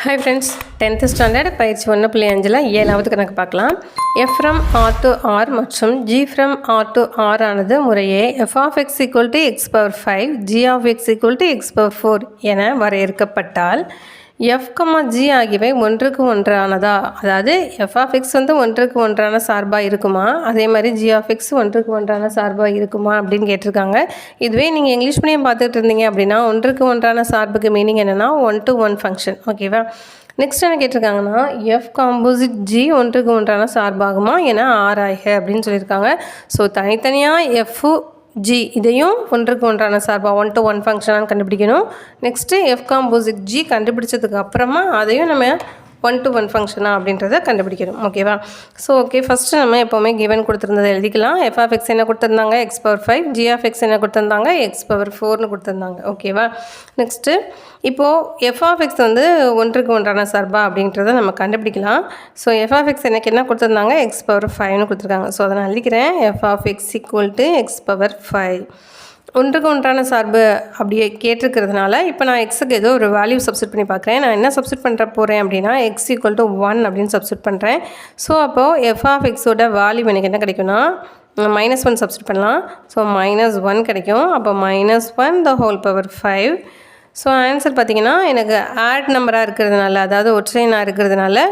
Hi friends, 10th standard பயிற்சி 1.5ல 7வது கணக்கு பார்க்கலாம். f from r to r மற்றும் g from r to r ஆனது முறையே f of x equal to x power 5, g of x equal to x power 4 என வரையறுக்கப்பட்டால் f, g ஆகியவை ஒன்றுக்கு ஒன்றானதா, அதாவது f of x வந்து ஒன்றுக்கு ஒன்றான சார்பாக இருக்குமா, அதே மாதிரி g of x ஒன்றுக்கு ஒன்றான சார்பாக இருக்குமா அப்படின்னு கேட்டிருக்காங்க. இதுவே நீங்கள் இங்கிலீஷ் மீடியம் பார்த்துட்டு இருந்தீங்க அப்படின்னா ஒன்றுக்கு ஒன்றான சார்புக்கு மீனிங் என்னென்னா 1-to-1 ஃபங்க்ஷன். ஓகேவா? நெக்ஸ்ட் என்ன கேட்டிருக்காங்கன்னா f காம்போசிட் g ஒன்றுக்கு ஒன்றான சார்பாகுமா என ஆராய்க அப்படின்னு சொல்லியிருக்காங்க. ஸோ தனித்தனியாக f g இதையும் ஒன்றுக்கு ஒன்றான சார்பாக 1-to-1 ஃபங்க்ஷனாக கண்டுபிடிக்கணும். நெக்ஸ்ட்டு f காம்போசிட் g கண்டுபிடிச்சதுக்கு அப்புறமா அதையும் நம்ம 1-to-1 ஃபங்க்ஷனா அப்படின்றத கண்டுபிடிக்கணும். ஓகேவா? ஸோ ஓகே, ஃபஸ்ட்டு நம்ம எப்போவுமே கிவன் கொடுத்துருந்ததை எழுதிக்கலாம். f of x என்ன கொடுத்துருந்தாங்க, x power 5, g of x என்ன கொடுத்துருந்தாங்க, x power 4னு கொடுத்துருந்தாங்க. ஓகேவா? நெக்ஸ்ட்டு இப்போது f of x வந்து ஒன்றுக்கு ஒன்றான சார்பா அப்படின்றத நம்ம கண்டுபிடிக்கலாம். ஸோ f of x எனக்கு என்ன கொடுத்துருந்தாங்க, x power 5னு கொடுத்துருக்காங்க. ஸோ அதை நான் எழுதிக்கிறேன். f of x equal to x power 5 ஒன்றுக்கு ஒன்றான சார்பு அப்படியே கேட்டிருக்கிறதுனால இப்போ நான் எக்ஸுக்கு ஏதோ ஒரு வேல்யூ சப்ஸ்டியூட் பண்ணி பார்க்குறேன். நான் என்ன சப்ஸ்டியூட் பண்ணுற போகிறேன் அப்படின்னா x equal to 1 அப்படின்னு சப்ஸ்டியூட் பண்ணுறேன். ஸோ அப்போது f of xோட வேல்யூ எனக்கு என்ன கிடைக்கும்னா -1 சப்ஸ்டியூட் பண்ணலாம். ஸோ -1 கிடைக்கும். அப்போ -1 the whole power 5. So answer பார்த்திங்கன்னா எனக்கு ஆட் நம்பராக இருக்கிறதுனால, அதாவது ஒற்றையனாக இருக்கிறதுனால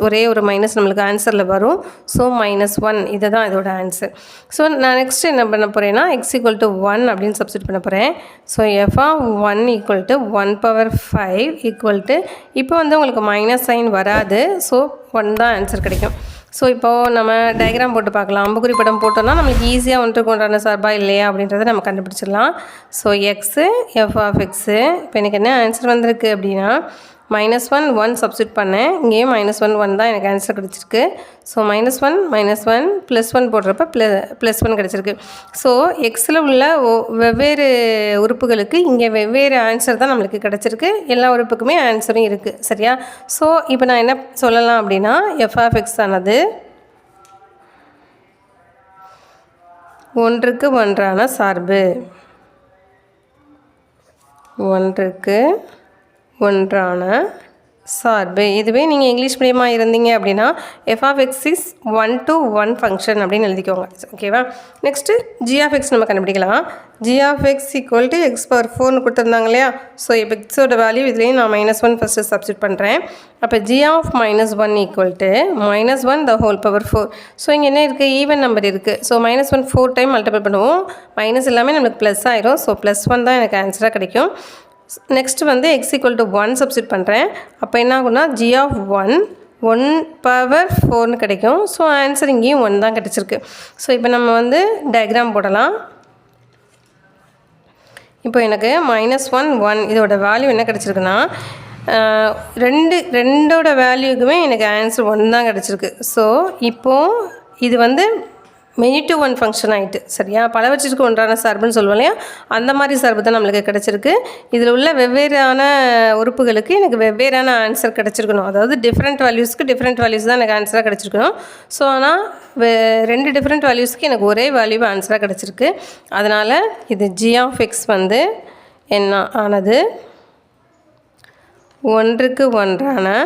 ஒரே ஒரு மைனஸ் நம்மளுக்கு ஆன்சரில் வரும். ஸோ -1 இதை தான் இதோட ஆன்சர். ஸோ நான் நெக்ஸ்ட் என்ன பண்ண போகிறேன்னா x equal to 1 அப்படின்னு சப்ஸ்டியூட் பண்ண போகிறேன். So f of 1 equal to 1 power 5 equal to இப்போ வந்து உங்களுக்கு மைனஸ் சைன் வராது. ஸோ 1 தான் ஆன்சர் கிடைக்கும். ஸோ இப்போது நம்ம டயக்ராம் போட்டு பார்க்கலாம். அம்புக்குறி படம் போட்டோம்னா நம்மளுக்கு ஈஸியாக ஒன்றுக்கு ஒன்றான சார்பா இல்லையா அப்படின்றத நம்ம கண்டுபிடிச்சிடலாம். So x f of x இப்போ எனக்கு என்ன ஆன்சர் வந்திருக்கு அப்படின்னா -1 சப்ஸ்டியூட் பண்ணேன். இங்கேயும் -1 தான் எனக்கு ஆன்சர் கிடச்சிருக்கு. ஸோ -1 +1 போடுறப்ப +1 கிடச்சிருக்கு. ஸோ எக்ஸில் உள்ள வெவ்வேறு உறுப்புகளுக்கு இங்கே வெவ்வேறு ஆன்சர் தான் நம்மளுக்கு கிடச்சிருக்கு. எல்லா உறுப்புக்குமே ஆன்சரும் இருக்குது. சரியா? ஸோ இப்போ நான் என்ன சொல்லலாம் அப்படின்னா f of x ஆனது ஒன்றுக்கு ஒன்றான சார்பு, ஒன்றுக்கு ஒன்றான சார்பு. இதுவே நீங்கள் இங்கிலீஷ் மீடியமாக இருந்தீங்க அப்படின்னா f of x is 1-to-1 function அப்படின்னு எழுதிக்கோங்க. ஓகேவா? நெக்ஸ்ட்டு g of x நம்ம கண்டுபிடிக்கலாம். g of x equal to x power 4னு கொடுத்துருந்தாங்க இல்லையா? ஸோ இப்போ எக்ஸோட வேல்யூ இதுலேயும் நான் -1 ஃபஸ்ட்டு சப்ஸ்டியூட் பண்ணுறேன். அப்போ g of -1 equal to -1 the whole power 4. So இங்கே என்ன இருக்குது, ஈவன் நம்பர் இருக்குது. ஸோ -1 4 டைம் மல்டிபிள் பண்ணுவோம். மைனஸ் எல்லாமே நம்மளுக்கு ப்ளஸ் ஆயிரும். ஸோ +1 தான் எனக்கு ஆன்சராக கிடைக்கும். நெக்ஸ்ட்டு வந்து x equal to 1 சப்ஸ்டியூட் பண்ணுறேன். அப்போ என்ன ஆகுனா g of 1 power 4னு கிடைக்கும். ஸோ ஆன்சர் இங்கேயும் 1 தான் கிடச்சிருக்கு. ஸோ இப்போ நம்ம வந்து டயக்ராம் போடலாம். இப்போ எனக்கு -1 இதோட வேல்யூ என்ன கிடச்சிருக்குன்னா ரெண்டோட வேல்யூக்குமே எனக்கு ஆன்சர் 1 தான் கிடச்சிருக்கு. ஸோ இப்போது இது வந்து many-to-1 ஃபங்க்ஷன் ஆகிட்டு. சரியா? பலவற்றிற்கு ஒன்றான சார்புன்னு சொல்லுவோம் இல்லையா? அந்த மாதிரி சார்பு தான் நம்மளுக்கு கிடச்சிருக்கு. இதில் உள்ள வெவ்வேறான உறுப்புகளுக்கு எனக்கு வெவ்வேறான ஆன்சர் கிடச்சிருக்கணும். அதாவது டிஃப்ரெண்ட் வேல்யூஸ்க்கு டிஃப்ரெண்ட் வேல்யூஸ் தான் எனக்கு ஆன்சராக கிடச்சிருக்கணும். ஸோ ஆனால் ரெண்டு டிஃப்ரெண்ட் வேல்யூஸ்க்கு எனக்கு ஒரே வேல்யூ ஆன்சராக கிடச்சிருக்கு. அதனால் இது g of x வந்து என்ன ஆனது ஒன்றுக்கு ஒன்றான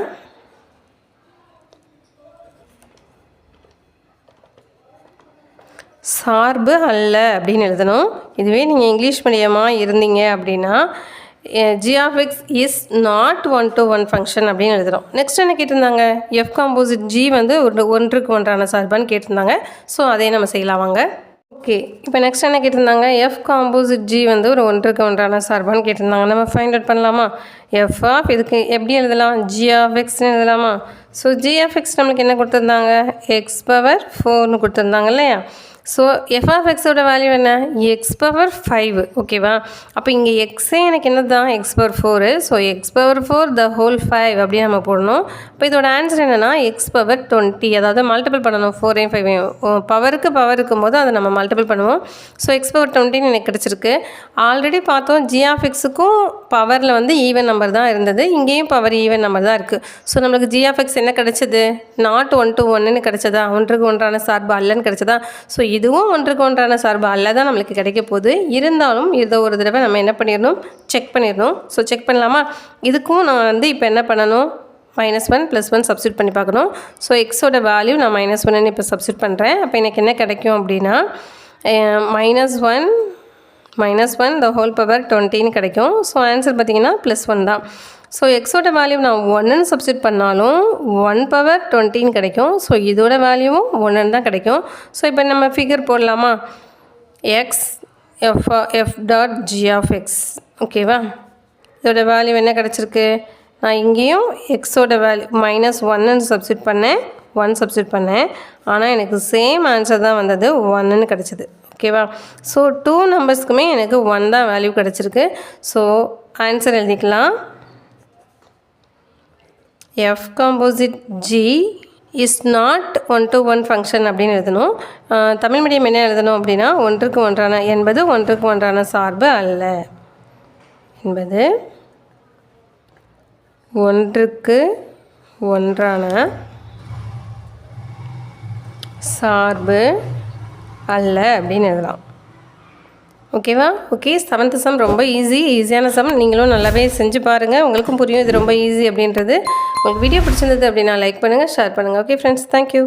சார்பு அல்ல அப்படின்னு எழுதணும். இதுவே நீங்கள் இங்கிலீஷ் மீடியமாக இருந்தீங்க அப்படின்னா g of x is not 1-to-1 function அப்படின்னு எழுதுகிறோம். நெக்ஸ்ட் என்ன கேட்டிருந்தாங்க, f காம்போசிட் g வந்து ஒன்றுக்கு ஒன்றான சார்பான்னு கேட்டிருந்தாங்க. ஸோ அதே நம்ம செய்யலாம் வாங்க. ஓகே, இப்போ நெக்ஸ்ட் என்ன கேட்டிருந்தாங்க, f காம்போசிட் g வந்து ஒரு ஒன்றுக்கு ஒன்றான சார்பான்னு கேட்டிருந்தாங்க. நம்ம ஃபைண்ட் அவுட் பண்ணலாமா? f ஆஃப் இதுக்கு எப்படி எழுதலாம், g of xன்னு எழுதலாமா? ஸோ g of x நம்மளுக்கு என்ன கொடுத்துருந்தாங்க, x power 4னு கொடுத்துருந்தாங்க இல்லையா? ஸோ f of xோட வேல்யூ என்ன, x power 5. ஓகேவா? அப்போ இங்கே எக்ஸே எனக்கு என்ன தான், x power 4. So x power 4 the whole 5 அப்படியே நம்ம போடணும். இப்போ இதோட ஆன்சர் என்னென்னா x power 20. அதாவது மல்டிபிள் பண்ணணும் 4ஐயும் 5ஐயும். பவருக்கு பவர் இருக்கும்போது அதை நம்ம மல்டிபிள் பண்ணுவோம். ஸோ x power 20 எனக்கு கிடச்சிருக்கு. ஆல்ரெடி பார்த்தோம் g of xக்கும் பவரில் வந்து ஈவன் நம்பர் தான் இருந்தது. இங்கேயும் பவர் ஈவன் நம்பர் தான் இருக்குது. ஸோ நம்மளுக்கு g of x என்ன கிடச்சிது, not 1-to-1ன்னு கிடச்சதா, ஒன்றுக்கு ஒன்றான சார்பு அல்லன்னு கிடச்சதா. ஸோ இதுவும் ஒன்றுக்கு ஒன்றான சார்பு அல்ல தான் நம்மளுக்கு கிடைக்க போகுது. இருந்தாலும் இதை ஒரு தடவை நம்ம என்ன பண்ணிடணும், செக் பண்ணிடணும். ஸோ செக் பண்ணலாமா? இதுக்கும் நான் வந்து இப்போ என்ன பண்ணணும், -1 +1 சப்ஸ்டியூட் பண்ணி பார்க்கணும். ஸோ எக்ஸோட வேல்யூ நான் -1ன்னு இப்போ சப்ஸ்டியூட் பண்ணுறேன். அப்போ எனக்கு என்ன கிடைக்கும் அப்படின்னா -1 the whole power 20ன்னு கிடைக்கும். ஸோ ஆன்சர் பார்த்திங்கன்னா +1 தான். ஸோ எக்ஸோட வேல்யூ நான் 1ன்னு சப்ஸ்டியூட் பண்ணாலும் 1 பவர் 20ன்னு கிடைக்கும். ஸோ இதோட வேல்யூவும் 1ன்னு தான் கிடைக்கும். ஸோ இப்போ நம்ம ஃபிகர் போடலாமா? f(g)(x) ஓகேவா? இதோட வேல்யூ என்ன கிடச்சிருக்கு? நான் இங்கேயும் எக்ஸோட வேல்யூ -1ன்னு சப்ஸ்டியூட் பண்ணேன், 1 சப்ஸ்டியூட் பண்ணேன். ஆனால் எனக்கு சேம் ஆன்சர் தான் வந்தது, 1ன்னு கிடச்சிது. ஓகேவா? ஸோ 2 நம்பர்ஸ்க்குமே எனக்கு 1 தான் வேல்யூ கிடச்சிருக்கு. ஸோ ஆன்சர் எழுதிக்கலாம். f composite g is not 1-to-1 function அப்படின்னு எழுதணும். தமிழ் மீடியம் என்ன எழுதணும் அப்படின்னா, ஒன்றுக்கு ஒன்றான சார்பு அல்ல என்பது ஒன்றுக்கு ஒன்றான சார்பு அல்ல அப்படின்னு எழுதலாம். ஓகேவா? ஓகே, 7th சம் ரொம்ப ஈஸியான சம். நீங்களும் நல்லாவே செஞ்சு பாருங்கள், உங்களுக்கும் புரியும் இது ரொம்ப ஈஸி அப்படின்றது. உங்களுக்கு வீடியோ பிடிச்சிருந்தது அப்படின்னா லைக் பண்ணுங்கள், ஷேர் பண்ணுங்கள். Okay friends, thank you.